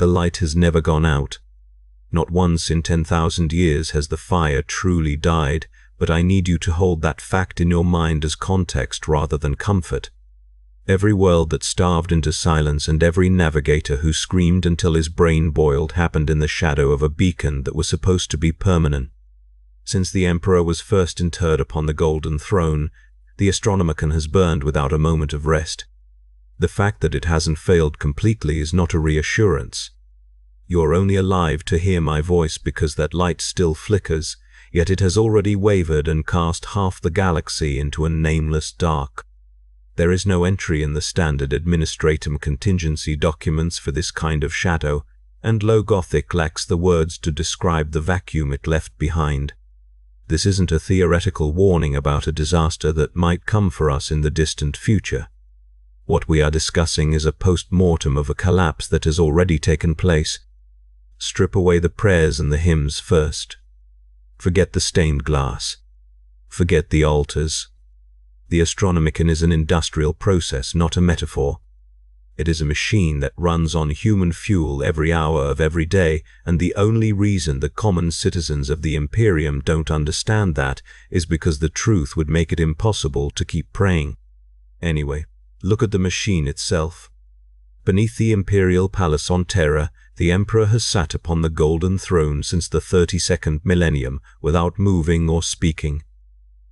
The light has never gone out. Not once in 10,000 years has the fire truly died, but I need you to hold that fact in your mind as context rather than comfort. Every world that starved into silence and every navigator who screamed until his brain boiled happened in the shadow of a beacon that was supposed to be permanent. Since the Emperor was first interred upon the Golden Throne, the Astronomican has burned without a moment of rest. The fact that it hasn't failed completely is not a reassurance. You're only alive to hear my voice because that light still flickers, yet it has already wavered and cast half the galaxy into a nameless dark. There is no entry in the standard Administratum contingency documents for this kind of shadow, and Low Gothic lacks the words to describe the vacuum it left behind. This isn't a theoretical warning about a disaster that might come for us in the distant future. What we are discussing is a post-mortem of a collapse that has already taken place. Strip away the prayers and the hymns first. Forget the stained glass. Forget the altars. The Astronomican is an industrial process, not a metaphor. It is a machine that runs on human fuel every hour of every day, and the only reason the common citizens of the Imperium don't understand that is because the truth would make it impossible to keep praying. Anyway, look at the machine itself. Beneath the Imperial Palace on Terra, the Emperor has sat upon the Golden Throne since the 32nd millennium without moving or speaking.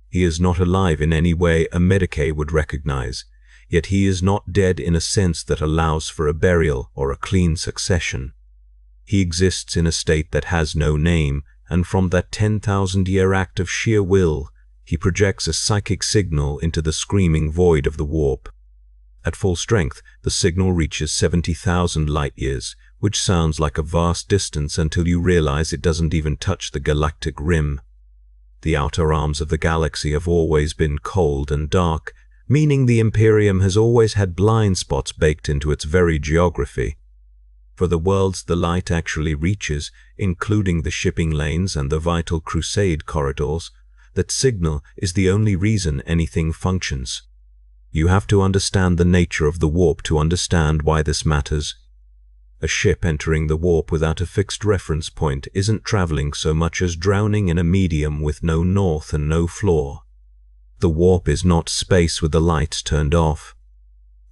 He is not alive in any way a decay would recognize, yet he is not dead in a sense that allows for a burial or a clean succession. He exists in a state that has no name, and from that 10,000-year act of sheer will, he projects a psychic signal into the screaming void of the warp. At full strength, the signal reaches 70,000 light-years, which sounds like a vast distance until you realize it doesn't even touch the galactic rim. The outer arms of the galaxy have always been cold and dark, meaning the Imperium has always had blind spots baked into its very geography. For the worlds the light actually reaches, including the shipping lanes and the vital Crusade corridors, that signal is the only reason anything functions. You have to understand the nature of the warp to understand why this matters. A ship entering the warp without a fixed reference point isn't traveling so much as drowning in a medium with no north and no floor. The warp is not space with the lights turned off.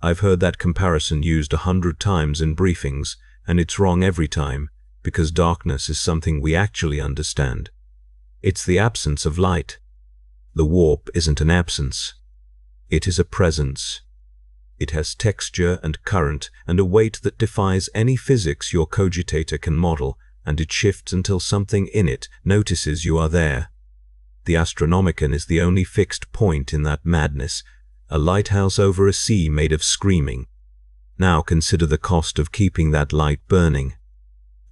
I've heard that comparison used 100 times in briefings, and it's wrong every time, because darkness is something we actually understand. It's the absence of light. The warp isn't an absence. It is a presence. It has texture and current and a weight that defies any physics your cogitator can model, and it shifts until something in it notices you are there. The Astronomican is the only fixed point in that madness, a lighthouse over a sea made of screaming. Now consider the cost of keeping that light burning.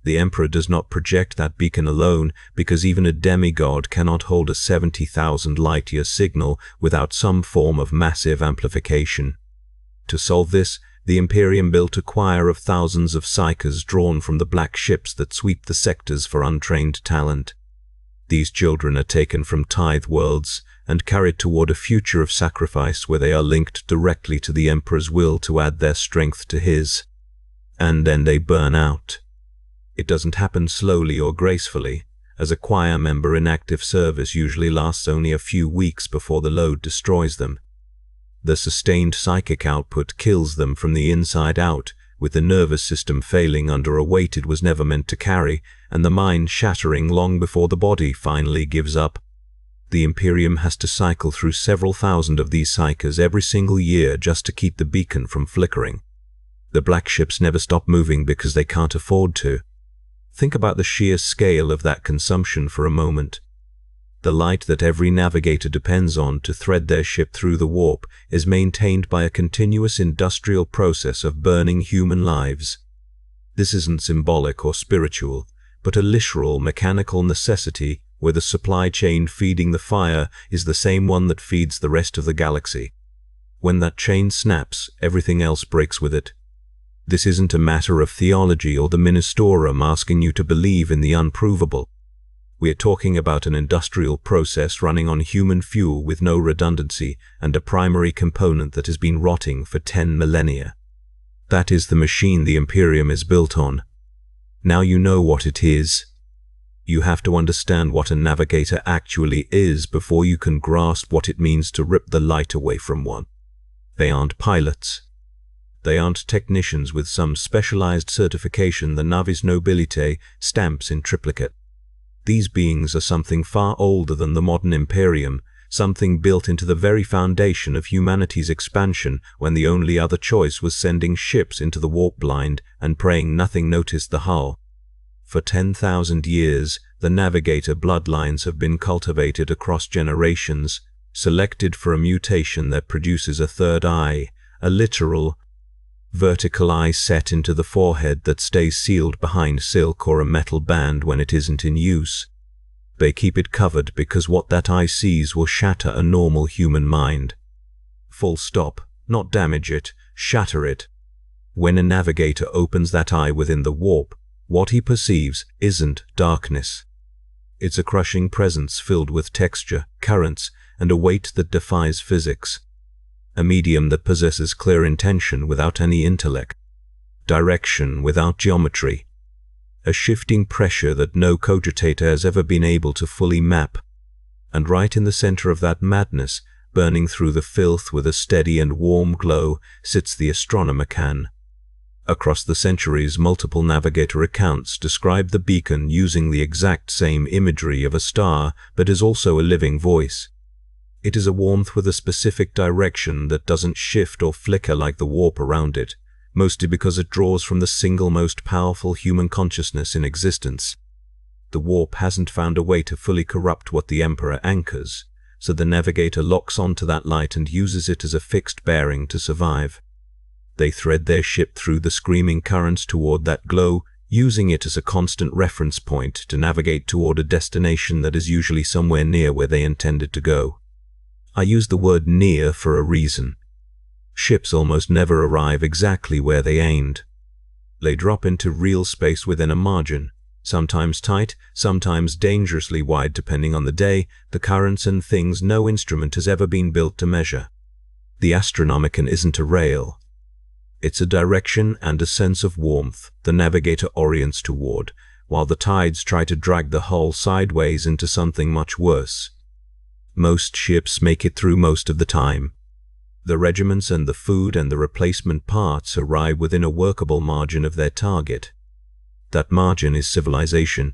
The Emperor does not project that beacon alone, because even a demigod cannot hold a 70,000 light-year signal without some form of massive amplification. To solve this, the Imperium built a choir of thousands of psykers drawn from the black ships that sweep the sectors for untrained talent. These children are taken from tithe worlds and carried toward a future of sacrifice where they are linked directly to the Emperor's will to add their strength to his. And then they burn out. It doesn't happen slowly or gracefully, as a choir member in active service usually lasts only a few weeks before the load destroys them. The sustained psychic output kills them from the inside out, with the nervous system failing under a weight it was never meant to carry, and the mind shattering long before the body finally gives up. The Imperium has to cycle through several thousand of these psykers every single year just to keep the beacon from flickering. The black ships never stop moving because they can't afford to. Think about the sheer scale of that consumption for a moment. The light that every navigator depends on to thread their ship through the warp is maintained by a continuous industrial process of burning human lives. This isn't symbolic or spiritual, but a literal mechanical necessity where the supply chain feeding the fire is the same one that feeds the rest of the galaxy. When that chain snaps, everything else breaks with it. This isn't a matter of theology or the Ministorum asking you to believe in the unprovable. We are talking about an industrial process running on human fuel with no redundancy and a primary component that has been rotting for 10 millennia. That is the machine the Imperium is built on. Now you know what it is. You have to understand what a navigator actually is before you can grasp what it means to rip the light away from one. They aren't pilots. They aren't technicians with some specialized certification the Navis Nobilitae stamps in triplicate. These beings are something far older than the modern Imperium, something built into the very foundation of humanity's expansion when the only other choice was sending ships into the warp blind and praying nothing noticed the hull. For 10,000 years, the Navigator bloodlines have been cultivated across generations, selected for a mutation that produces a third eye, a literal, vertical eye set into the forehead that stays sealed behind silk or a metal band when it isn't in use. They keep it covered because what that eye sees will shatter a normal human mind. Full stop, not damage it, shatter it. When a navigator opens that eye within the warp, what he perceives isn't darkness. It's a crushing presence filled with texture, currents, and a weight that defies physics. A medium that possesses clear intention without any intellect, direction without geometry, a shifting pressure that no cogitator has ever been able to fully map. And right in the center of that madness, burning through the filth with a steady and warm glow, sits the Astronomican. Across the centuries, multiple Navigator accounts describe the beacon using the exact same imagery of a star, but is also a living voice. It is a warmth with a specific direction that doesn't shift or flicker like the warp around it, mostly because it draws from the single most powerful human consciousness in existence. The warp hasn't found a way to fully corrupt what the Emperor anchors, so the Navigator locks onto that light and uses it as a fixed bearing to survive. They thread their ship through the screaming currents toward that glow, using it as a constant reference point to navigate toward a destination that is usually somewhere near where they intended to go. I use the word near for a reason. Ships almost never arrive exactly where they aimed. They drop into real space within a margin, sometimes tight, sometimes dangerously wide depending on the day, the currents and things no instrument has ever been built to measure. The Astronomican isn't a rail. It's a direction and a sense of warmth the navigator orients toward, while the tides try to drag the hull sideways into something much worse. Most ships make it through most of the time. The regiments and the food and the replacement parts arrive within a workable margin of their target. That margin is civilization.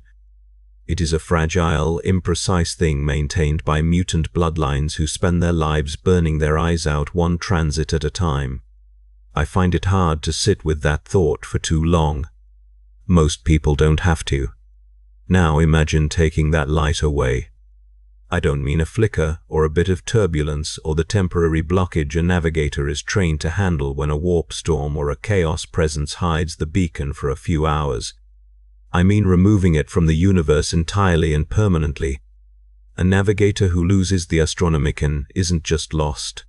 It is a fragile, imprecise thing maintained by mutant bloodlines who spend their lives burning their eyes out one transit at a time. I find it hard to sit with that thought for too long. Most people don't have to. Now imagine taking that light away. I don't mean a flicker or a bit of turbulence or the temporary blockage a navigator is trained to handle when a warp storm or a chaos presence hides the beacon for a few hours. I mean removing it from the universe entirely and permanently. A navigator who loses the Astronomican isn't just lost.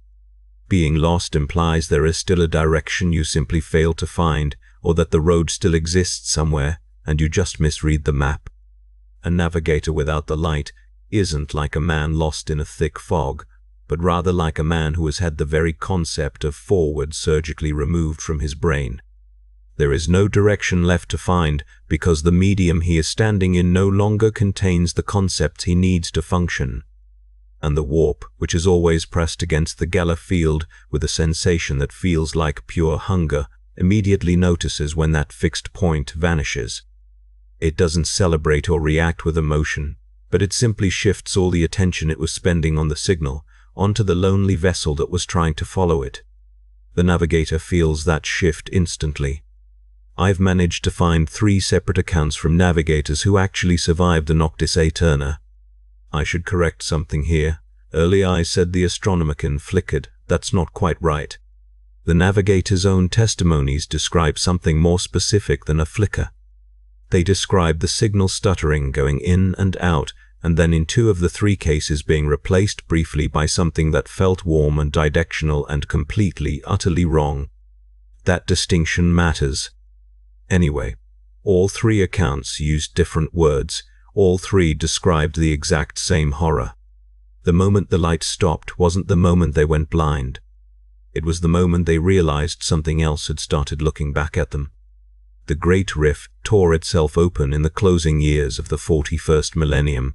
Being lost implies there is still a direction you simply fail to find, or that the road still exists somewhere and you just misread the map. A navigator without the light isn't like a man lost in a thick fog, but rather like a man who has had the very concept of forward surgically removed from his brain. There is no direction left to find because the medium he is standing in no longer contains the concepts he needs to function. And the warp, which is always pressed against the Geller field with a sensation that feels like pure hunger, immediately notices when that fixed point vanishes. It doesn't celebrate or react with emotion, but it simply shifts all the attention it was spending on the signal onto the lonely vessel that was trying to follow it. The navigator feels that shift instantly. I've managed to find 3 separate accounts from navigators who actually survived the Noctis Aeterna. I should correct something here. Earlier I said the Astronomican flickered. That's not quite right. The navigator's own testimonies describe something more specific than a flicker. They describe the signal stuttering, going in and out, and then in 2 of the 3 cases being replaced briefly by something that felt warm and directional and completely, utterly wrong. That distinction matters. Anyway, all 3 accounts used different words. All 3 described the exact same horror. The moment the light stopped wasn't the moment they went blind. It was the moment they realized something else had started looking back at them. The Great Rift tore itself open in the closing years of the 41st millennium.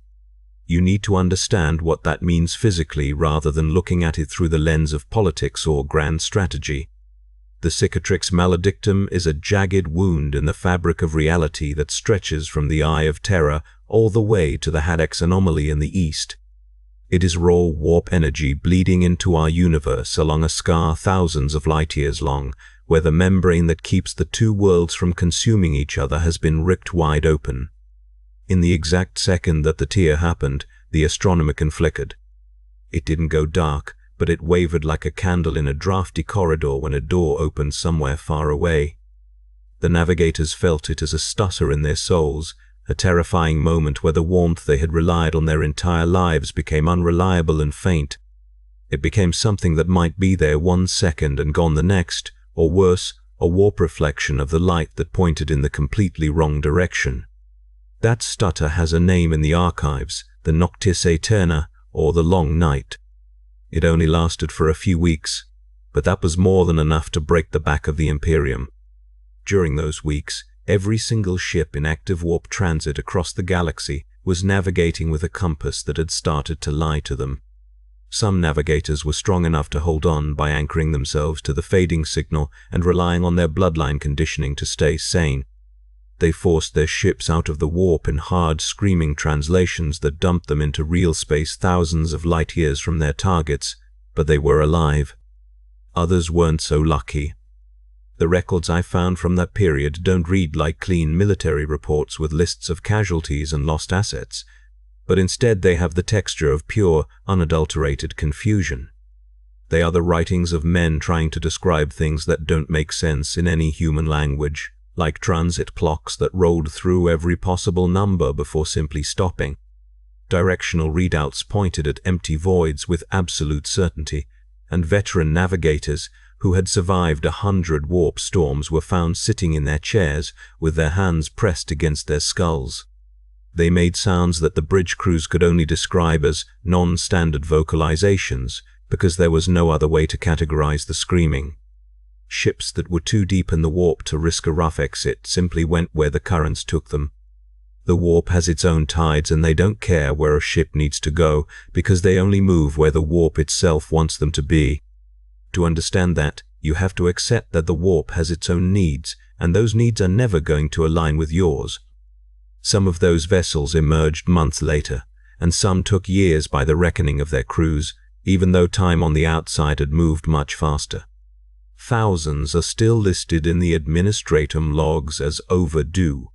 You need to understand what that means physically rather than looking at it through the lens of politics or grand strategy. The Cicatrix Maledictum is a jagged wound in the fabric of reality that stretches from the Eye of Terror all the way to the Hadex anomaly in the east. It is raw warp energy bleeding into our universe along a scar thousands of light years long, where the membrane that keeps the two worlds from consuming each other has been ripped wide open. In the exact second that the tear happened, the Astronomican flickered. It didn't go dark, but it wavered like a candle in a drafty corridor when a door opened somewhere far away. The navigators felt it as a stutter in their souls, a terrifying moment where the warmth they had relied on their entire lives became unreliable and faint. It became something that might be there 1 second and gone the next, or worse, a warp reflection of the light that pointed in the completely wrong direction. That stutter has a name in the archives, the Noctis Aeterna, or the Long Night. It only lasted for a few weeks, but that was more than enough to break the back of the Imperium. During those weeks, every single ship in active warp transit across the galaxy was navigating with a compass that had started to lie to them. Some navigators were strong enough to hold on by anchoring themselves to the fading signal and relying on their bloodline conditioning to stay sane. They forced their ships out of the warp in hard, screaming translations that dumped them into real space thousands of light years from their targets, but they were alive. Others weren't so lucky. The records I found from that period don't read like clean military reports with lists of casualties and lost assets, but instead they have the texture of pure, unadulterated confusion. They are the writings of men trying to describe things that don't make sense in any human language, like transit clocks that rolled through every possible number before simply stopping. Directional readouts pointed at empty voids with absolute certainty, and veteran navigators who had survived 100 warp storms were found sitting in their chairs with their hands pressed against their skulls. They made sounds that the bridge crews could only describe as non-standard vocalizations because there was no other way to categorize the screaming. Ships that were too deep in the warp to risk a rough exit simply went where the currents took them. The warp has its own tides and they don't care where a ship needs to go because they only move where the warp itself wants them to be. To understand that, you have to accept that the warp has its own needs, and those needs are never going to align with yours. Some of those vessels emerged months later, and some took years by the reckoning of their crews, even though time on the outside had moved much faster. Thousands are still listed in the administratum logs as overdue,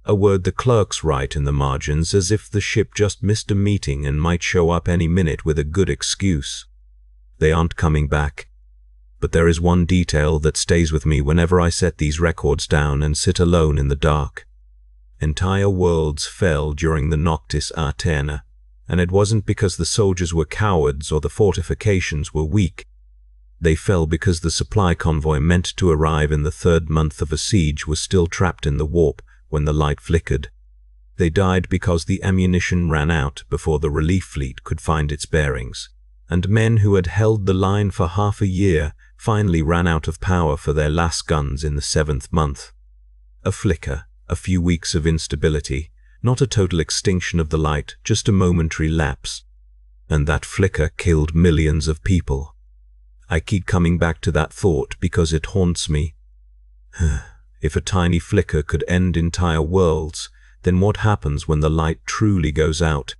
a word the clerks write in the margins as if the ship just missed a meeting and might show up any minute with a good excuse. They aren't coming back. But there is one detail that stays with me whenever I set these records down and sit alone in the dark. Entire worlds fell during the Noctis Aeterna, and it wasn't because the soldiers were cowards or the fortifications were weak. They fell because the supply convoy meant to arrive in the 3rd month of a siege was still trapped in the warp when the light flickered. They died because the ammunition ran out before the relief fleet could find its bearings, and men who had held the line for half a year finally ran out of power for their last guns in the 7th month. A flicker, a few weeks of instability, not a total extinction of the light, just a momentary lapse. And that flicker killed millions of people. I keep coming back to that thought because it haunts me. If a tiny flicker could end entire worlds, then what happens when the light truly goes out?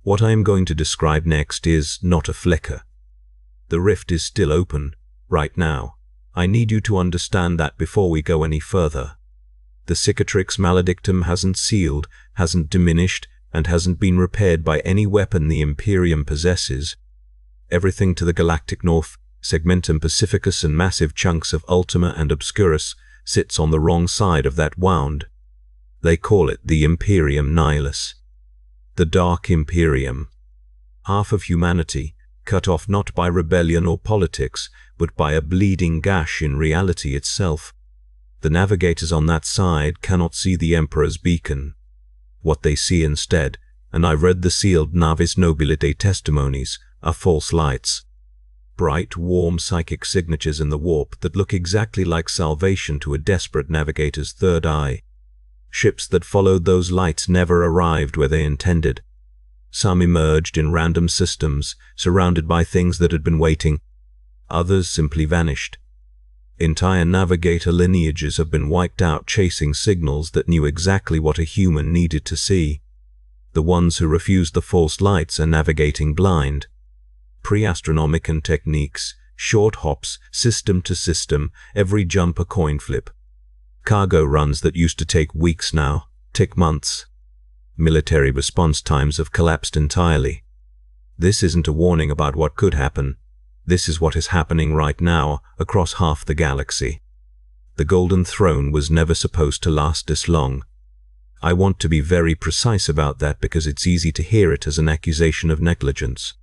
What I am going to describe next is not a flicker. The rift is still open, right now. I need you to understand that before we go any further. The Cicatrix Maledictum hasn't sealed, hasn't diminished, and hasn't been repaired by any weapon the Imperium possesses. Everything to the galactic north, Segmentum Pacificus and massive chunks of Ultima and Obscurus, sits on the wrong side of that wound. They call it the Imperium Nihilus. The Dark Imperium. Half of humanity, cut off not by rebellion or politics, but by a bleeding gash in reality itself. The navigators on that side cannot see the Emperor's beacon. What they see instead, and I read the sealed Navis Nobilitae testimonies, are false lights. bright, warm psychic signatures in the warp that look exactly like salvation to a desperate navigator's third eye. Ships that followed those lights never arrived where they intended. Some emerged in random systems, surrounded by things that had been waiting. Others simply vanished. Entire navigator lineages have been wiped out chasing signals that knew exactly what a human needed to see. The ones who refused the false lights are navigating blind. Pre-Astronomican techniques, short hops, system to system, every jump a coin flip. Cargo runs that used to take weeks now take months. Military response times have collapsed entirely. This isn't a warning about what could happen. This is what is happening right now across half the galaxy. The Golden Throne was never supposed to last this long. I want to be very precise about that because it's easy to hear it as an accusation of negligence.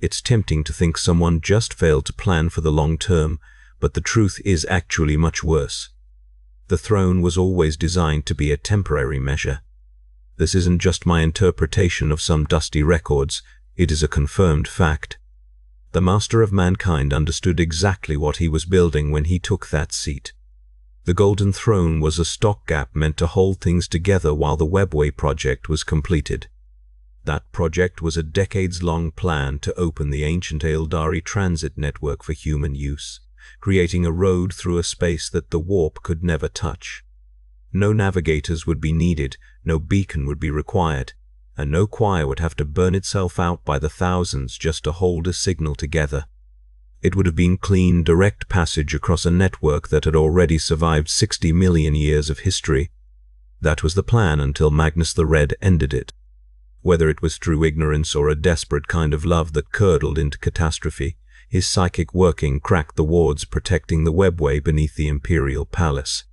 It's tempting to think someone just failed to plan for the long term, but the truth is actually much worse. The throne was always designed to be a temporary measure. This isn't just my interpretation of some dusty records, it is a confirmed fact. The master of mankind understood exactly what he was building when he took that seat. The Golden Throne was a stopgap meant to hold things together while the Webway project was completed. That project was a decades-long plan to open the ancient Eldari transit network for human use, creating a road through a space that the warp could never touch. No navigators would be needed, no beacon would be required, and no choir would have to burn itself out by the thousands just to hold a signal together. It would have been clean, direct passage across a network that had already survived 60 million years of history. That was the plan until Magnus the Red ended it. Whether it was through ignorance or a desperate kind of love that curdled into catastrophe, his psychic working cracked the wards protecting the webway beneath the Imperial Palace.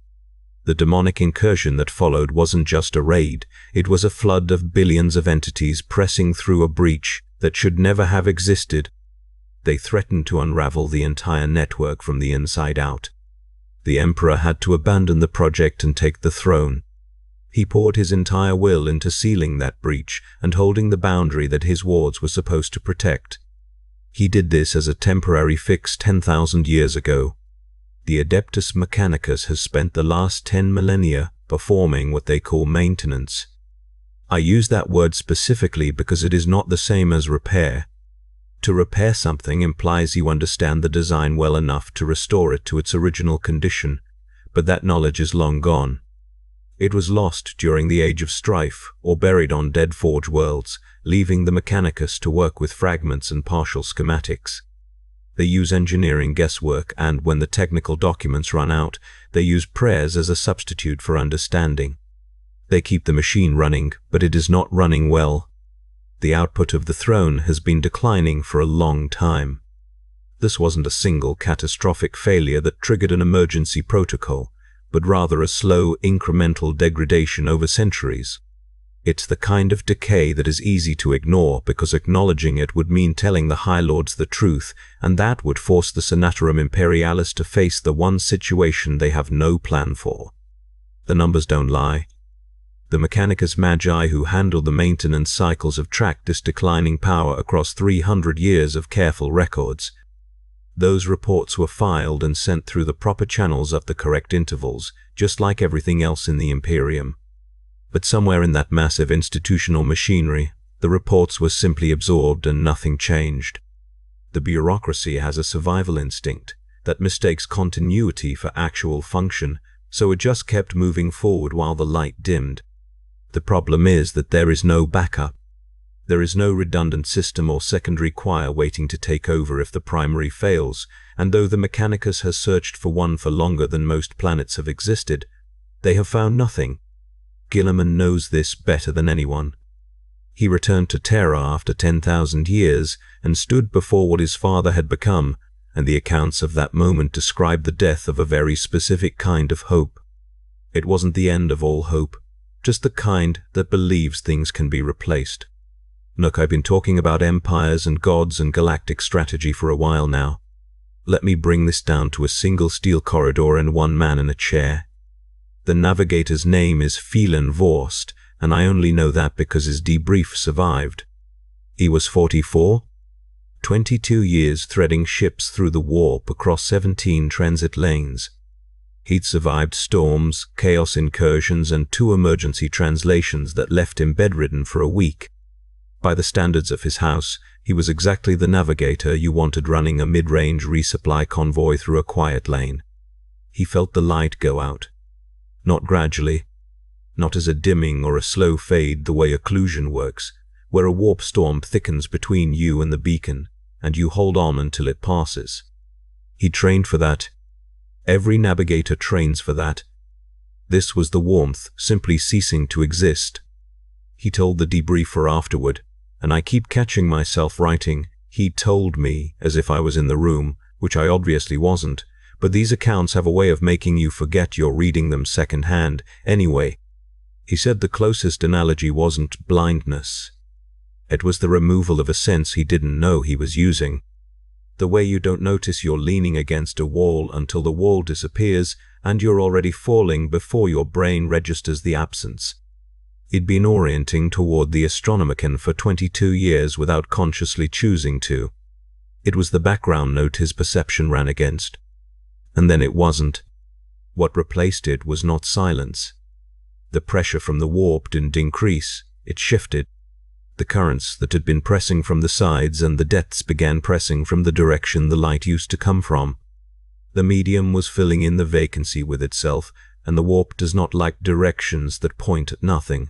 The demonic incursion that followed wasn't just a raid, it was a flood of billions of entities pressing through a breach that should never have existed. They threatened to unravel the entire network from the inside out. The Emperor had to abandon the project and take the throne. He poured his entire will into sealing that breach and holding the boundary that his wards were supposed to protect. He did this as a temporary fix 10,000 years ago. The Adeptus Mechanicus has spent the last 10 millennia performing what they call maintenance. I use that word specifically because it is not the same as repair. To repair something implies you understand the design well enough to restore it to its original condition, but that knowledge is long gone. It was lost during the Age of Strife or buried on dead Forge worlds, leaving the Mechanicus to work with fragments and partial schematics. They use engineering guesswork, and when the technical documents run out, they use prayers as a substitute for understanding. They keep the machine running, but it is not running well. The output of the throne has been declining for a long time. This wasn't a single catastrophic failure that triggered an emergency protocol, but rather a slow, incremental degradation over centuries. It's the kind of decay that is easy to ignore because acknowledging it would mean telling the High Lords the truth, and that would force the Senatorium Imperialis to face the one situation they have no plan for. The numbers don't lie. The Mechanicus Magi who handled the maintenance cycles have tracked this declining power across 300 years of careful records. Those reports were filed and sent through the proper channels at the correct intervals, just like everything else in the Imperium. But somewhere in that massive institutional machinery, the reports were simply absorbed and nothing changed. The bureaucracy has a survival instinct that mistakes continuity for actual function, so it just kept moving forward while the light dimmed. The problem is that there is no backup. There is no redundant system or secondary choir waiting to take over if the primary fails, and though the Mechanicus has searched for one for longer than most planets have existed, they have found nothing. Gilliman knows this better than anyone. He returned to Terra after 10,000 years and stood before what his father had become, and the accounts of that moment describe the death of a very specific kind of hope. It wasn't the end of all hope, just the kind that believes things can be replaced. Look, I've been talking about empires and gods and galactic strategy for a while now. Let me bring this down to a single steel corridor and one man in a chair. The navigator's name is Phelan Vorst, and I only know that because his debrief survived. He was 44. 22 years threading ships through the warp across 17 transit lanes. He'd survived storms, chaos incursions, and 2 emergency translations that left him bedridden for a week. By the standards of his house, he was exactly the navigator you wanted running a mid-range resupply convoy through a quiet lane. He felt the light go out. Not gradually, not as a dimming or a slow fade the way occlusion works, where a warp storm thickens between you and the beacon, and you hold on until it passes. He trained for that. Every navigator trains for that. This was the warmth simply ceasing to exist. He told the debriefer afterward, and I keep catching myself writing, "He told me," as if I was in the room, which I obviously wasn't, but these accounts have a way of making you forget you're reading them secondhand. Anyway, he said the closest analogy wasn't blindness. It was the removal of a sense he didn't know he was using. The way you don't notice you're leaning against a wall until the wall disappears and you're already falling before your brain registers the absence. He'd been orienting toward the Astronomican for 22 years without consciously choosing to. It was the background note his perception ran against. And then it wasn't. What replaced it was not silence. The pressure from the warp didn't increase, it shifted. The currents that had been pressing from the sides and the depths began pressing from the direction the light used to come from. The medium was filling in the vacancy with itself, and the warp does not like directions that point at nothing.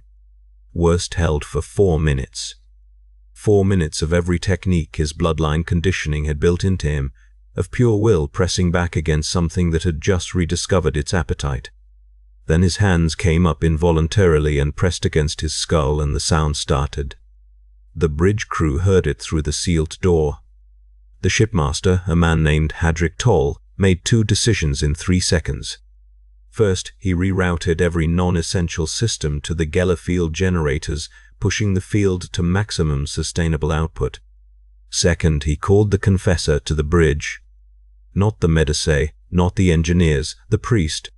Worst held for 4 minutes. 4 minutes of every technique his bloodline conditioning had built into him, of pure will pressing back against something that had just rediscovered its appetite. Then his hands came up involuntarily and pressed against his skull, and the sound started. The bridge crew heard it through the sealed door. The shipmaster, a man named Hadric Toll, made 2 decisions in 3 seconds. First, he rerouted every non-essential system to the Geller field generators, pushing the field to maximum sustainable output. Second, he called the confessor to the bridge. Not the Medici, not the engineers, the priest.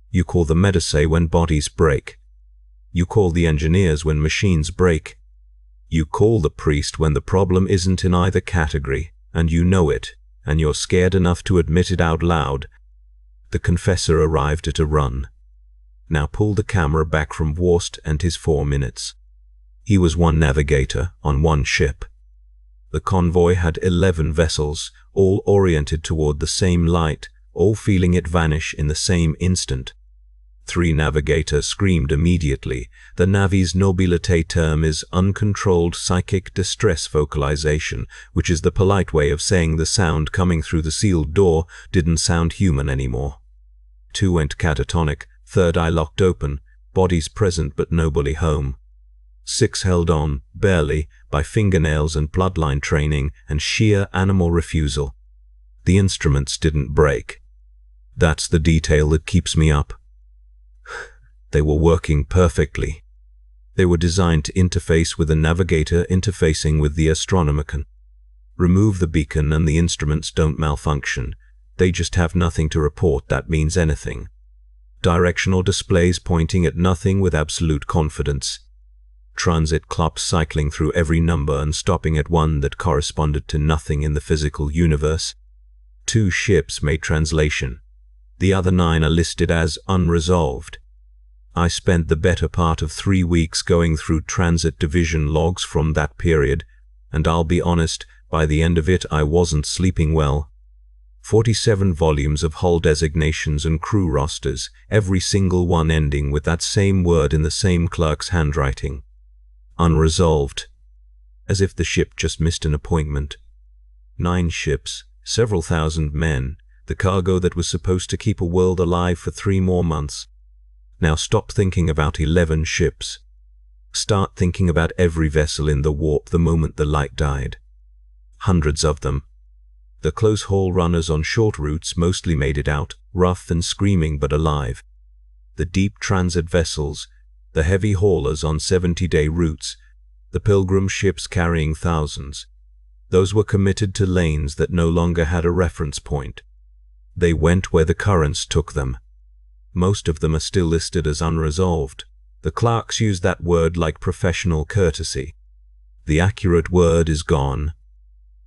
You call the Medici when bodies break. You call the engineers when machines break. You call the priest when the problem isn't in either category, and you know it, and you're scared enough to admit it out loud. The confessor arrived at a run. Now pull the camera back from Worst and his 4 minutes. He was one navigator on one ship. The convoy had 11 vessels, all oriented toward the same light, all feeling it vanish in the same instant. 3 navigators screamed immediately. The Navi's nobility term is uncontrolled psychic distress vocalization, which is the polite way of saying the sound coming through the sealed door didn't sound human anymore. 2 went catatonic, third eye locked open, bodies present but nobody home. 6 held on, barely, by fingernails and bloodline training and sheer animal refusal. The instruments didn't break. That's the detail that keeps me up. They were working perfectly. They were designed to interface with a navigator interfacing with the Astronomican. Remove the beacon and the instruments don't malfunction. They just have nothing to report that means anything. Directional displays pointing at nothing with absolute confidence. Transit clocks cycling through every number and stopping at one that corresponded to nothing in the physical universe. 2 ships made translation. The other 9 are listed as unresolved. I spent the better part of 3 weeks going through transit division logs from that period, and I'll be honest, by the end of it I wasn't sleeping well. 47 volumes of hull designations and crew rosters, every single one ending with that same word in the same clerk's handwriting. Unresolved. As if the ship just missed an appointment. 9 ships, several thousand men, the cargo that was supposed to keep a world alive for 3 more months. Now stop thinking about 11 ships. Start thinking about every vessel in the warp the moment the light died. Hundreds of them. The close-haul runners on short routes mostly made it out, rough and screaming but alive. The deep transit vessels, the heavy haulers on 70-day routes, the pilgrim ships carrying thousands. Those were committed to lanes that no longer had a reference point. They went where the currents took them. Most of them are still listed as unresolved. The clerks use that word like professional courtesy. The accurate word is gone.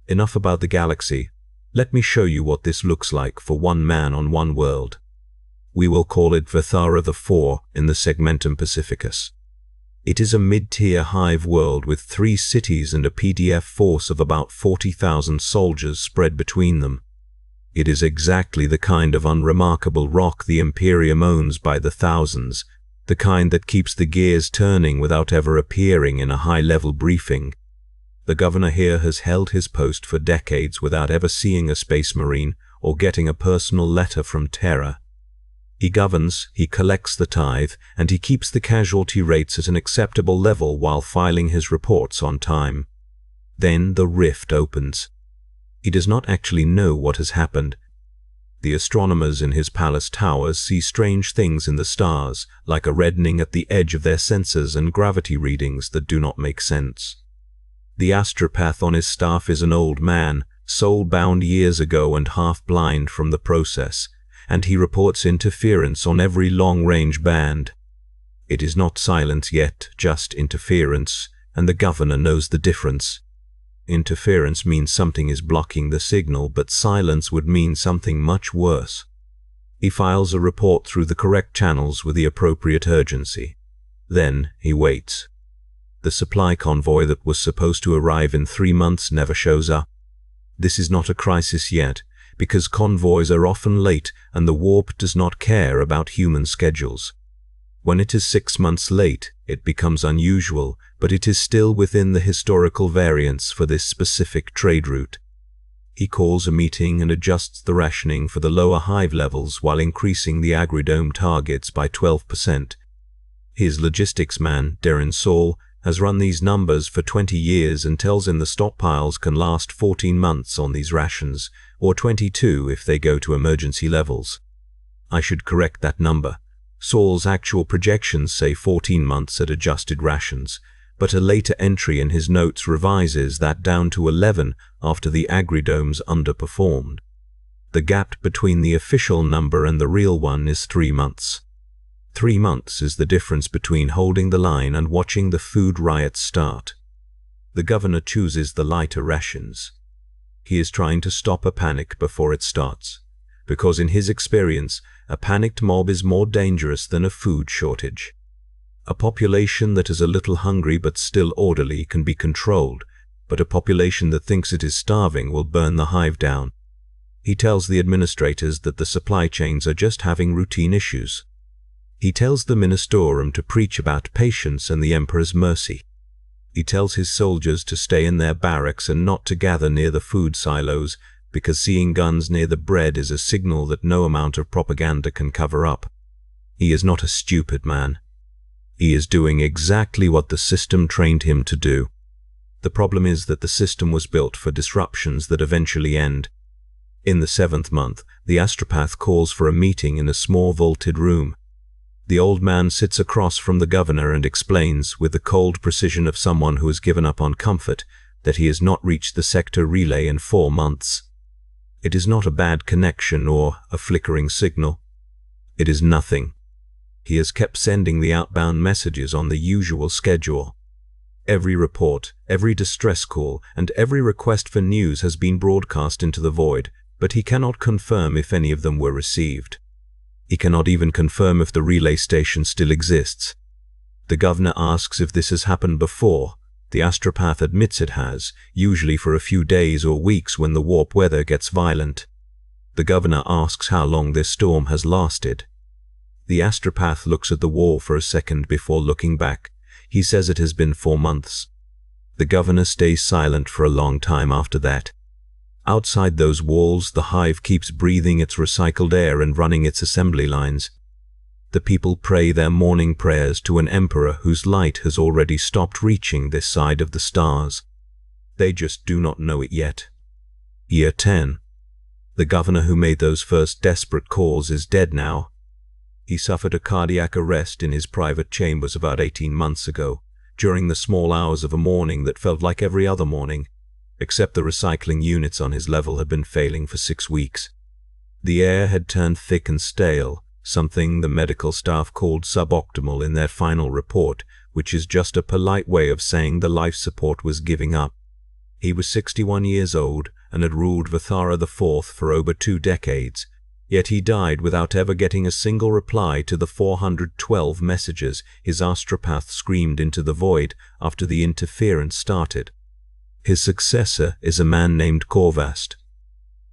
Enough about the galaxy. Let me show you what this looks like for one man on one world. We will call it Vithara IV in the Segmentum Pacificus. It is a mid-tier hive world with 3 cities and a PDF force of about 40,000 soldiers spread between them. It is exactly the kind of unremarkable rock the Imperium owns by the thousands, the kind that keeps the gears turning without ever appearing in a high-level briefing. The governor here has held his post for decades without ever seeing a space marine or getting a personal letter from Terra. He governs, he collects the tithe, and he keeps the casualty rates at an acceptable level while filing his reports on time. Then the rift opens. He does not actually know what has happened. The astronomers in his palace towers see strange things in the stars, like a reddening at the edge of their sensors and gravity readings that do not make sense. The astropath on his staff is an old man, soul-bound years ago and half-blind from the process, and he reports interference on every long-range band. It is not silence yet, just interference, and the governor knows the difference. Interference means something is blocking the signal, but silence would mean something much worse. He files a report through the correct channels with the appropriate urgency. Then he waits. The supply convoy that was supposed to arrive in 3 months never shows up. This is not a crisis yet, because convoys are often late and the warp does not care about human schedules. When it is 6 months late, it becomes unusual, but it is still within the historical variance for this specific trade route. He calls a meeting and adjusts the rationing for the lower hive levels while increasing the agridome targets by 12%. His logistics man, Darren Saul, has run these numbers for 20 years and tells him the stockpiles can last 14 months on these rations, or 22 if they go to emergency levels. I should correct that number. Saul's actual projections say 14 months at adjusted rations, but a later entry in his notes revises that down to 11 after the agridomes underperformed. The gap between the official number and the real one is 3 months. 3 months is the difference between holding the line and watching the food riots start. The governor chooses the lighter rations. He is trying to stop a panic before it starts, because in his experience, a panicked mob is more dangerous than a food shortage. A population that is a little hungry but still orderly can be controlled, but a population that thinks it is starving will burn the hive down. He tells the administrators that the supply chains are just having routine issues. He tells the Ministorum to preach about patience and the Emperor's mercy. He tells his soldiers to stay in their barracks and not to gather near the food silos, because seeing guns near the bread is a signal that no amount of propaganda can cover up. He is not a stupid man. He is doing exactly what the system trained him to do. The problem is that the system was built for disruptions that eventually end. In the 7th month, the astropath calls for a meeting in a small vaulted room. The old man sits across from the governor and explains, with the cold precision of someone who has given up on comfort, that he has not reached the sector relay in 4 months. It is not a bad connection or a flickering signal. It is nothing. He has kept sending the outbound messages on the usual schedule. Every report, every distress call, and every request for news has been broadcast into the void, but he cannot confirm if any of them were received. He cannot even confirm if the relay station still exists. The governor asks if this has happened before. The astropath admits it has, usually for a few days or weeks when the warp weather gets violent. The governor asks how long this storm has lasted. The astropath looks at the wall for a second before looking back. He says it has been 4 months. The governor stays silent for a long time after that. Outside those walls, the hive keeps breathing its recycled air and running its assembly lines. The people pray their morning prayers to an emperor whose light has already stopped reaching this side of the stars. They just do not know it yet. Year 10. The governor who made those first desperate calls is dead now. He suffered a cardiac arrest in his private chambers about 18 months ago, during the small hours of a morning that felt like every other morning, except the recycling units on his level had been failing for 6 weeks. The air had turned thick and stale, something the medical staff called suboptimal in their final report, which is just a polite way of saying the life support was giving up. He was 61 years old and had ruled Vathara IV for over 2 decades, yet he died without ever getting a single reply to the 412 messages his astropath screamed into the void after the interference started. His successor is a man named Korvast.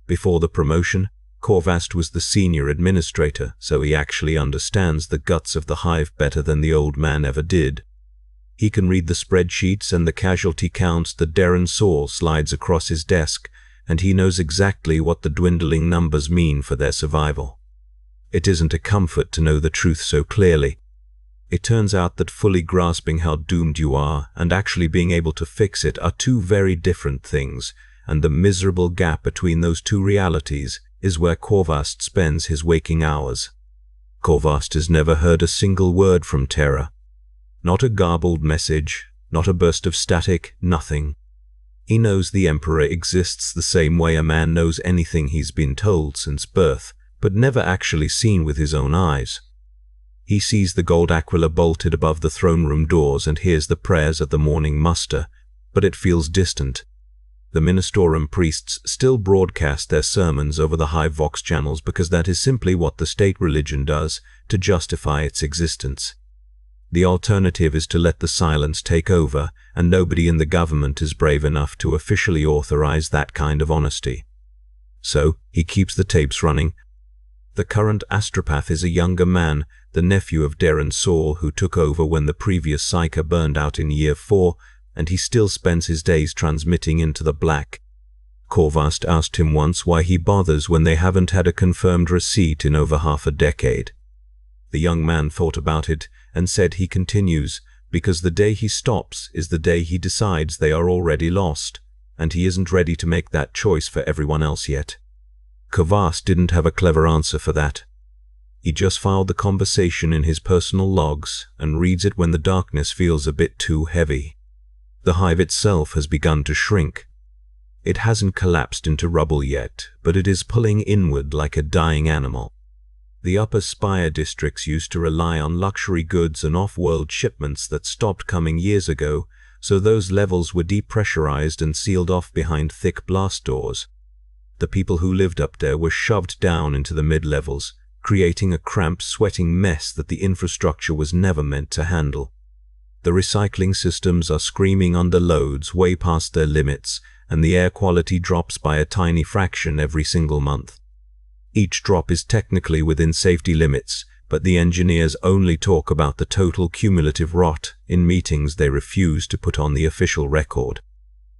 Before the promotion, Korvast was the senior administrator, so he actually understands the guts of the hive better than the old man ever did. He can read the spreadsheets and the casualty counts that Darren Saul slides across his desk, and he knows exactly what the dwindling numbers mean for their survival. It isn't a comfort to know the truth so clearly. It turns out that fully grasping how doomed you are and actually being able to fix it are two very different things, and the miserable gap between those two realities is where Korvast spends his waking hours. Korvast has never heard a single word from Terra. Not a garbled message, not a burst of static, nothing. He knows the Emperor exists the same way a man knows anything he's been told since birth, but never actually seen with his own eyes. He sees the gold aquila bolted above the throne room doors and hears the prayers at the morning muster, but it feels distant. The Ministorum priests still broadcast their sermons over the high vox channels because that is simply what the state religion does to justify its existence. The alternative is to let the silence take over, and nobody in the government is brave enough to officially authorize that kind of honesty. So, he keeps the tapes running. The current astropath is a younger man, the nephew of Darren Saul, who took over when the previous psyker burned out in year 4, and he still spends his days transmitting into the black. Korvast asked him once why he bothers when they haven't had a confirmed receipt in over half a decade. The young man thought about it and said he continues, because the day he stops is the day he decides they are already lost, and he isn't ready to make that choice for everyone else yet. Korvast didn't have a clever answer for that. He just filed the conversation in his personal logs and reads it when the darkness feels a bit too heavy. The hive itself has begun to shrink. It hasn't collapsed into rubble yet, but it is pulling inward like a dying animal. The upper spire districts used to rely on luxury goods and off-world shipments that stopped coming years ago, so those levels were depressurized and sealed off behind thick blast doors. The people who lived up there were shoved down into the mid-levels, creating a cramped, sweating mess that the infrastructure was never meant to handle. The recycling systems are screaming under loads way past their limits, and the air quality drops by a tiny fraction every single month. Each drop is technically within safety limits, but the engineers only talk about the total cumulative rot in meetings they refuse to put on the official record.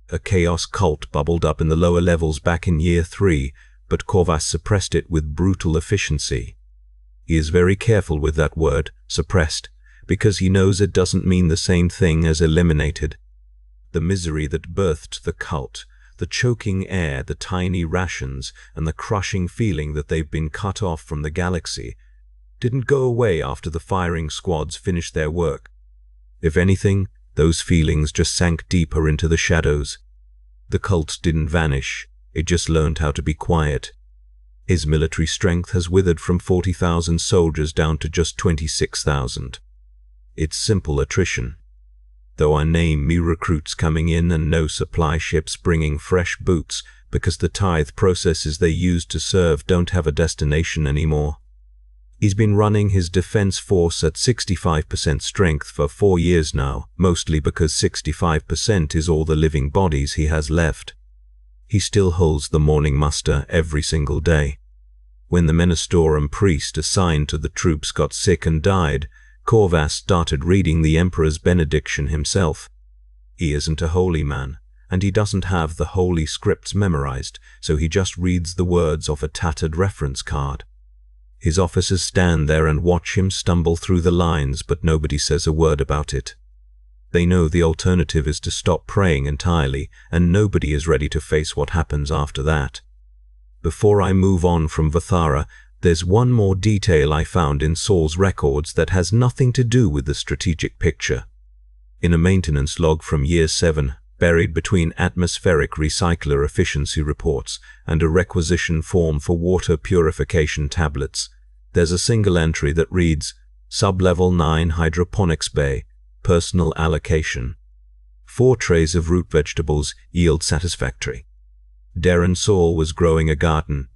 A chaos cult bubbled up in the lower levels back in year 3, but Korvast suppressed it with brutal efficiency. He is very careful with that word, suppressed, because he knows it doesn't mean the same thing as eliminated. The misery that birthed the cult, the choking air, the tiny rations, and the crushing feeling that they've been cut off from the galaxy, didn't go away after the firing squads finished their work. If anything, those feelings just sank deeper into the shadows. The cult didn't vanish, it just learned how to be quiet. His military strength has withered from 40,000 soldiers down to just 26,000. It's simple attrition. Though I name me recruits coming in and no supply ships bringing fresh boots because the tithe processes they used to serve don't have a destination anymore. He's been running his defense force at 65% strength for 4 years now, mostly because 65% is all the living bodies he has left. He still holds the morning muster every single day. When the Ministorum priest assigned to the troops got sick and died, Korvast started reading the Emperor's benediction himself. He isn't a holy man, and he doesn't have the holy scripts memorized, so he just reads the words off a tattered reference card. His officers stand there and watch him stumble through the lines, but nobody says a word about it. They know the alternative is to stop praying entirely, and nobody is ready to face what happens after that. Before I move on from Vathara, there's one more detail I found in Saul's records that has nothing to do with the strategic picture. In a maintenance log from year 7, buried between atmospheric recycler efficiency reports and a requisition form for water purification tablets, there's a single entry that reads, Sub-Level 9 Hydroponics Bay, Personal Allocation. 4 trays of root vegetables yield satisfactory. Darren Saul was growing a garden.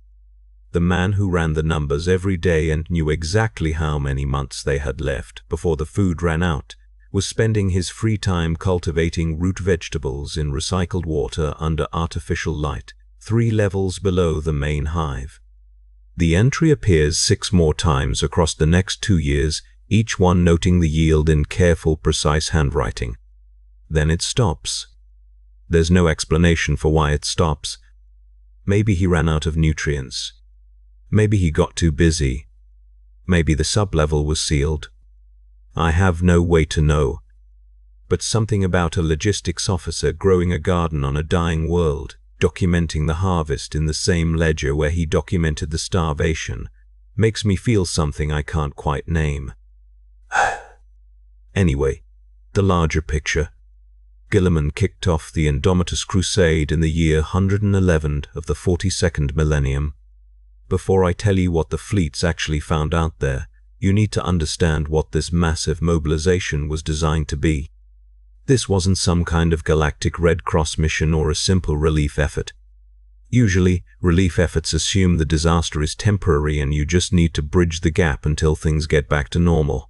The man who ran the numbers every day and knew exactly how many months they had left before the food ran out was spending his free time cultivating root vegetables in recycled water under artificial light, 3 levels below the main hive. The entry appears 6 more times across the next 2 years, each one noting the yield in careful, precise handwriting. Then it stops. There's no explanation for why it stops. Maybe he ran out of nutrients. Maybe he got too busy. Maybe the sub-level was sealed. I have no way to know. But something about a logistics officer growing a garden on a dying world, documenting the harvest in the same ledger where he documented the starvation, makes me feel something I can't quite name. Anyway, the larger picture. Guilliman kicked off the Indomitus Crusade in the year 111 of the 42nd millennium. Before I tell you what the fleets actually found out there, you need to understand what this massive mobilization was designed to be. This wasn't some kind of galactic Red Cross mission or a simple relief effort. Usually, relief efforts assume the disaster is temporary and you just need to bridge the gap until things get back to normal.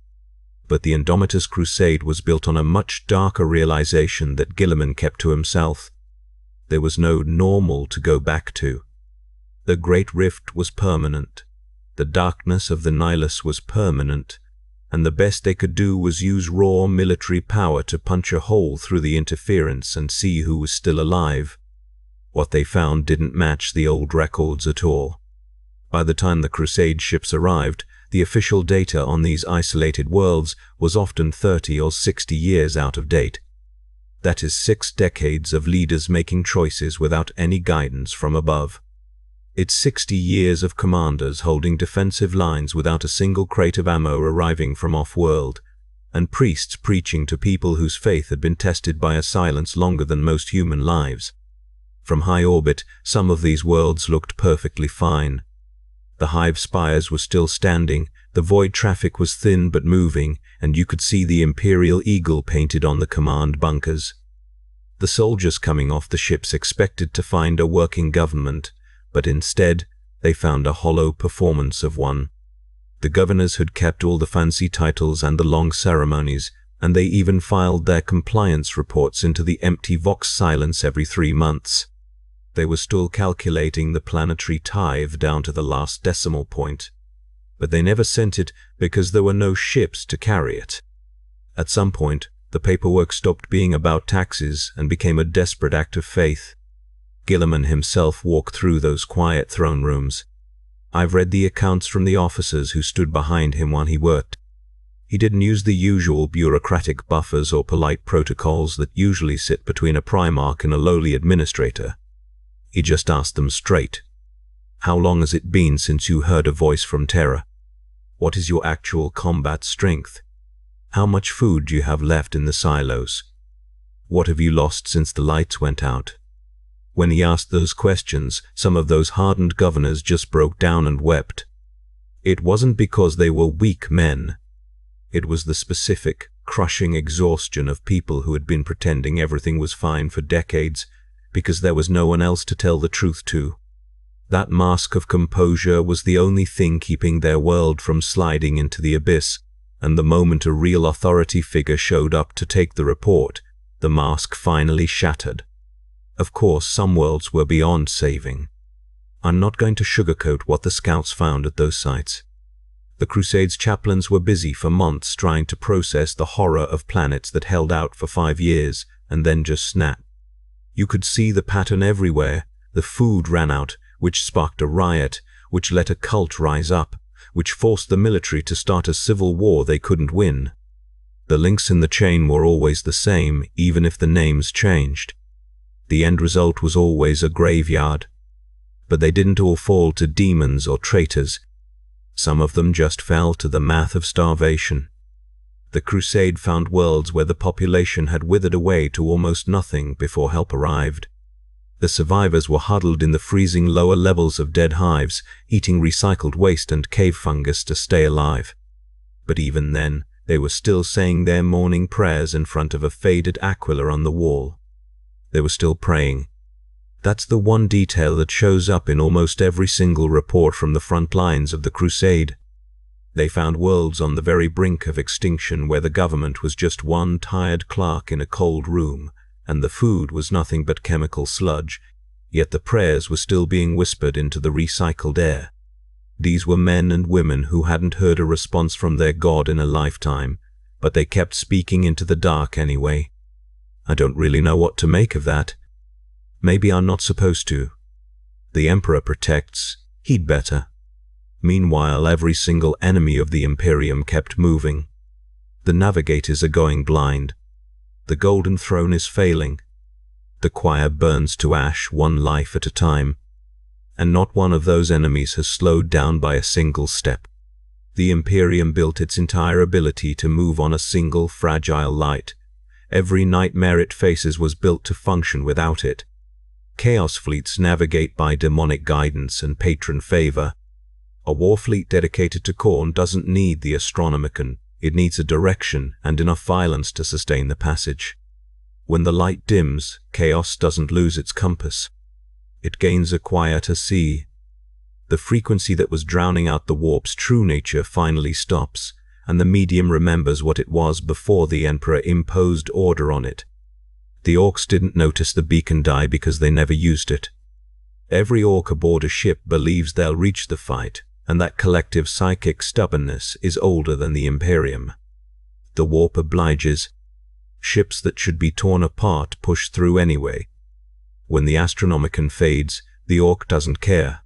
But the Indomitus Crusade was built on a much darker realization that Guilliman kept to himself. There was no normal to go back to. The Great Rift was permanent. The darkness of the Nihilus was permanent, and the best they could do was use raw military power to punch a hole through the interference and see who was still alive. What they found didn't match the old records at all. By the time the Crusade ships arrived, the official data on these isolated worlds was often 30 or 60 years out of date. That is 6 decades of leaders making choices without any guidance from above. It's 60 years of commanders holding defensive lines without a single crate of ammo arriving from off-world, and priests preaching to people whose faith had been tested by a silence longer than most human lives. From high orbit, some of these worlds looked perfectly fine. The hive spires were still standing, the void traffic was thin but moving, and you could see the Imperial eagle painted on the command bunkers. The soldiers coming off the ships expected to find a working government, but instead, they found a hollow performance of one. The governors had kept all the fancy titles and the long ceremonies, and they even filed their compliance reports into the empty Vox silence every 3 months. They were still calculating the planetary tithe down to the last decimal point, but they never sent it because there were no ships to carry it. At some point, the paperwork stopped being about taxes and became a desperate act of faith. Guilliman himself walked through those quiet throne rooms. I've read the accounts from the officers who stood behind him while he worked. He didn't use the usual bureaucratic buffers or polite protocols that usually sit between a primarch and a lowly administrator. He just asked them straight. How long has it been since you heard a voice from Terra? What is your actual combat strength? How much food do you have left in the silos? What have you lost since the lights went out? When he asked those questions, some of those hardened governors just broke down and wept. It wasn't because they were weak men. It was the specific, crushing exhaustion of people who had been pretending everything was fine for decades because there was no one else to tell the truth to. That mask of composure was the only thing keeping their world from sliding into the abyss, and the moment a real authority figure showed up to take the report, the mask finally shattered. Of course, some worlds were beyond saving. I'm not going to sugarcoat what the scouts found at those sites. The Crusade's chaplains were busy for months trying to process the horror of planets that held out for 5 years and then just snapped. You could see the pattern everywhere. The food ran out, which sparked a riot, which let a cult rise up, which forced the military to start a civil war they couldn't win. The links in the chain were always the same, even if the names changed. The end result was always a graveyard. But they didn't all fall to demons or traitors. Some of them just fell to the math of starvation. The Crusade found worlds where the population had withered away to almost nothing before help arrived. The survivors were huddled in the freezing lower levels of dead hives, eating recycled waste and cave fungus to stay alive. But even then, They were still saying their morning prayers in front of a faded aquila on the wall. They were still praying. That's the one detail that shows up in almost every single report from the front lines of the Crusade. They found worlds on the very brink of extinction where the government was just one tired clerk in a cold room, and the food was nothing but chemical sludge, yet the prayers were still being whispered into the recycled air. These were men and women who hadn't heard a response from their god in a lifetime, but they kept speaking into the dark anyway. I don't really know what to make of that. Maybe I'm not supposed to. The Emperor protects, he'd better. Meanwhile, every single enemy of the Imperium kept moving. The navigators are going blind. The Golden Throne is failing. The choir burns to ash, one life at a time. And not one of those enemies has slowed down by a single step. The Imperium built its entire ability to move on a single fragile light. Every nightmare it faces was built to function without it. Chaos fleets navigate by demonic guidance and patron favor. A war fleet dedicated to Khorne doesn't need the Astronomican. It needs a direction and enough violence to sustain the passage. When the light dims, chaos doesn't lose its compass. It gains a quieter sea. The frequency that was drowning out the warp's true nature finally stops, and the medium remembers what it was before the Emperor imposed order on it. The orcs didn't notice the beacon die because they never used it. Every orc aboard a ship believes they'll reach the fight, and that collective psychic stubbornness is older than the Imperium. The warp obliges. Ships that should be torn apart push through anyway. When the Astronomican fades, the orc doesn't care.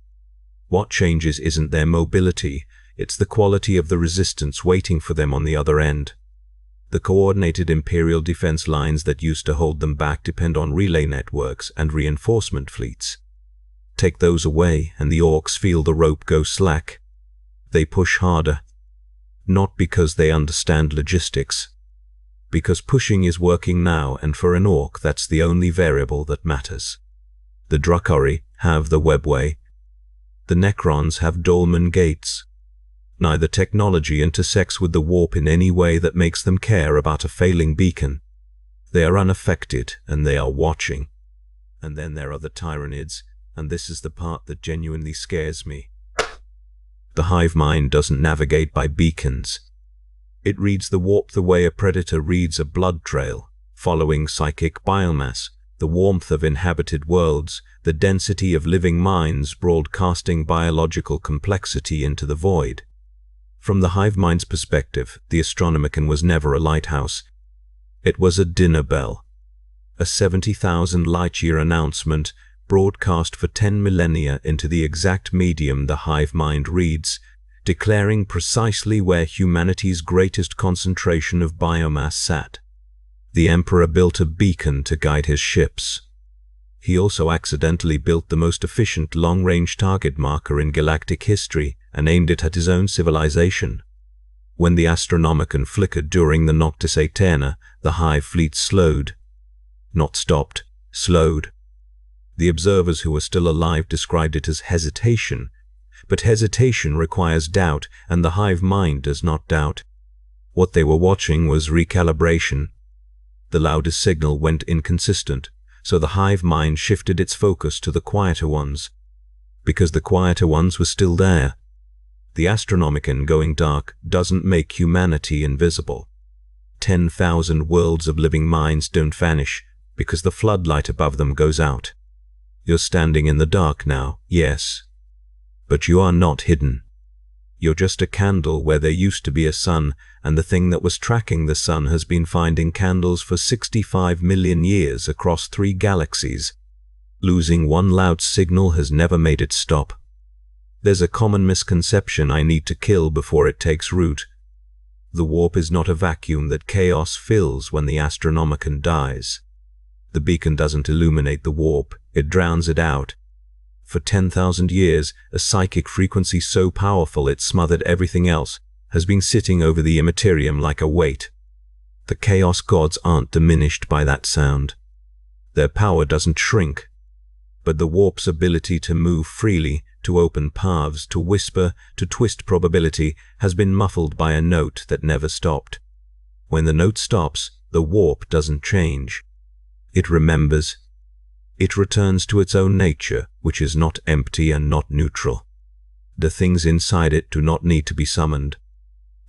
What changes isn't their mobility, it's the quality of the resistance waiting for them on the other end. The coordinated Imperial defense lines that used to hold them back depend on relay networks and reinforcement fleets. Take those away, and the orcs feel the rope go slack. They push harder. Not because they understand logistics. Because pushing is working now, and for an orc that's the only variable that matters. The Drukhari have the webway. The Necrons have dolmen gates. Neither technology intersects with the warp in any way that makes them care about a failing beacon. They are unaffected, and they are watching. And then there are the Tyranids, and this is the part that genuinely scares me. The hive mind doesn't navigate by beacons. It reads the warp the way a predator reads a blood trail, following psychic biomass, the warmth of inhabited worlds, the density of living minds broadcasting biological complexity into the void. From the hive mind's perspective, the Astronomican was never a lighthouse. It was a dinner bell. A 70,000 light-year announcement broadcast for 10 millennia into the exact medium the hive mind reads, declaring precisely where humanity's greatest concentration of biomass sat. The Emperor built a beacon to guide his ships. He also accidentally built the most efficient long-range target marker in galactic history and aimed it at his own civilization. When the Astronomican flickered during the Noctis Aeterna, the hive fleet slowed. Not stopped, slowed. The observers who were still alive described it as hesitation, but hesitation requires doubt, and the hive mind does not doubt. What they were watching was recalibration. The loudest signal went inconsistent, so the hive mind shifted its focus to the quieter ones. Because the quieter ones were still there. The Astronomican going dark doesn't make humanity invisible. 10,000 worlds of living minds don't vanish because the floodlight above them goes out. You're standing in the dark now, yes. But you are not hidden. You're just a candle where there used to be a sun, and the thing that was tracking the sun has been finding candles for 65 million years across 3 galaxies. Losing one loud signal has never made it stop. There's a common misconception I need to kill before it takes root. The warp is not a vacuum that chaos fills when the Astronomican dies. The beacon doesn't illuminate the warp, it drowns it out. For 10,000 years, a psychic frequency so powerful it smothered everything else has been sitting over the Imperium like a weight. The Chaos Gods aren't diminished by that sound. Their power doesn't shrink. But the warp's ability to move freely, to open paths, to whisper, to twist probability, has been muffled by a note that never stopped. When the note stops, the warp doesn't change. It remembers. It returns to its own nature, which is not empty and not neutral. The things inside it do not need to be summoned.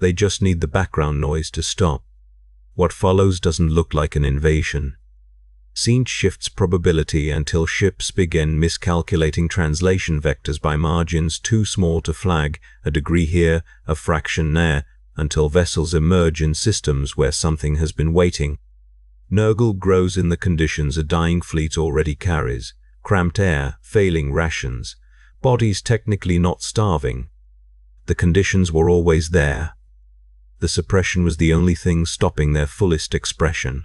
They just need the background noise to stop. What follows doesn't look like an invasion. Scene shifts probability until ships begin miscalculating translation vectors by margins too small to flag, a degree here, a fraction there, until vessels emerge in systems where something has been waiting. Nurgle grows in the conditions a dying fleet already carries: cramped air, failing rations, bodies technically not starving. The conditions were always there. The suppression was the only thing stopping their fullest expression.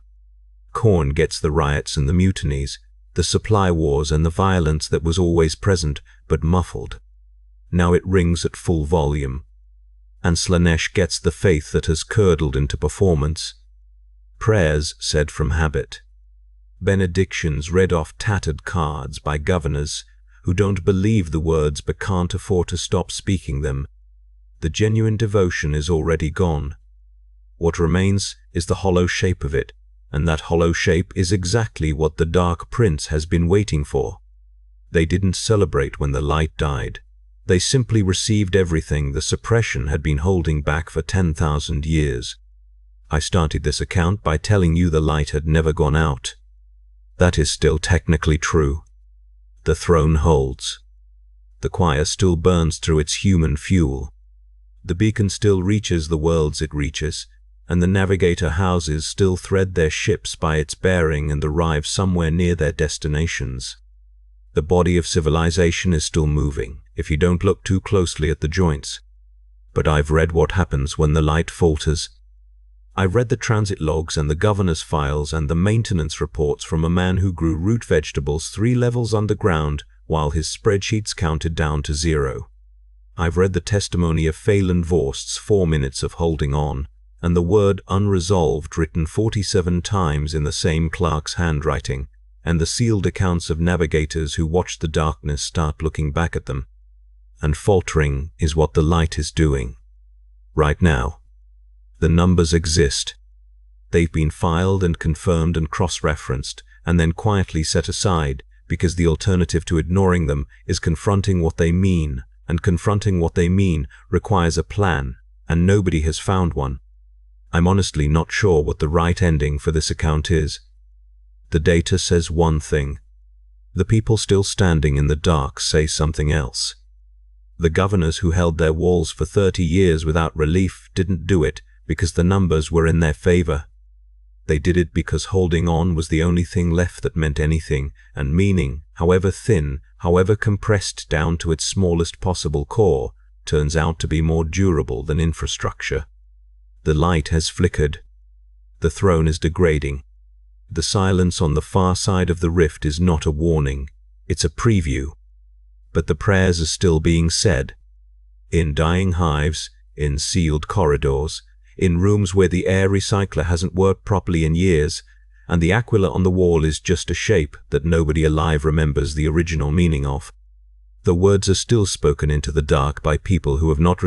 Khorne gets the riots and the mutinies, the supply wars and the violence that was always present but muffled. Now it rings at full volume. And Slaanesh gets the faith that has curdled into performance. Prayers said from habit. Benedictions read off tattered cards by governors who don't believe the words but can't afford to stop speaking them. The genuine devotion is already gone. What remains is the hollow shape of it, and that hollow shape is exactly what the Dark Prince has been waiting for. They didn't celebrate when the light died. They simply received everything the suppression had been holding back for 10,000 years. I started this account by telling you the light had never gone out. That is still technically true. The throne holds. The choir still burns through its human fuel. The beacon still reaches the worlds it reaches, and the Navigator Houses still thread their ships by its bearing and arrive somewhere near their destinations. The body of civilization is still moving, if you don't look too closely at the joints. But I've read what happens when the light falters. I've read the transit logs and the governor's files and the maintenance reports from a man who grew root vegetables 3 levels underground while his spreadsheets counted down to 0. I've read the testimony of Phelan Vorst's 4 minutes of holding on, and the word unresolved written 47 times in the same clerk's handwriting, and the sealed accounts of navigators who watched the darkness start looking back at them. And faltering is what the light is doing. Right now. The numbers exist. They've been filed and confirmed and cross-referenced, and then quietly set aside, because the alternative to ignoring them is confronting what they mean, and confronting what they mean requires a plan, and nobody has found one. I'm honestly not sure what the right ending for this account is. The data says one thing. The people still standing in the dark say something else. The governors who held their walls for 30 years without relief didn't do it because the numbers were in their favor. They did it because holding on was the only thing left that meant anything, and meaning, however thin, however compressed down to its smallest possible core, turns out to be more durable than infrastructure. The light has flickered. The throne is degrading. The silence on the far side of the rift is not a warning, it's a preview. But the prayers are still being said. In dying hives, in sealed corridors, in rooms where the air recycler hasn't worked properly in years, and the aquila on the wall is just a shape that nobody alive remembers the original meaning of. The words are still spoken into the dark by people who have not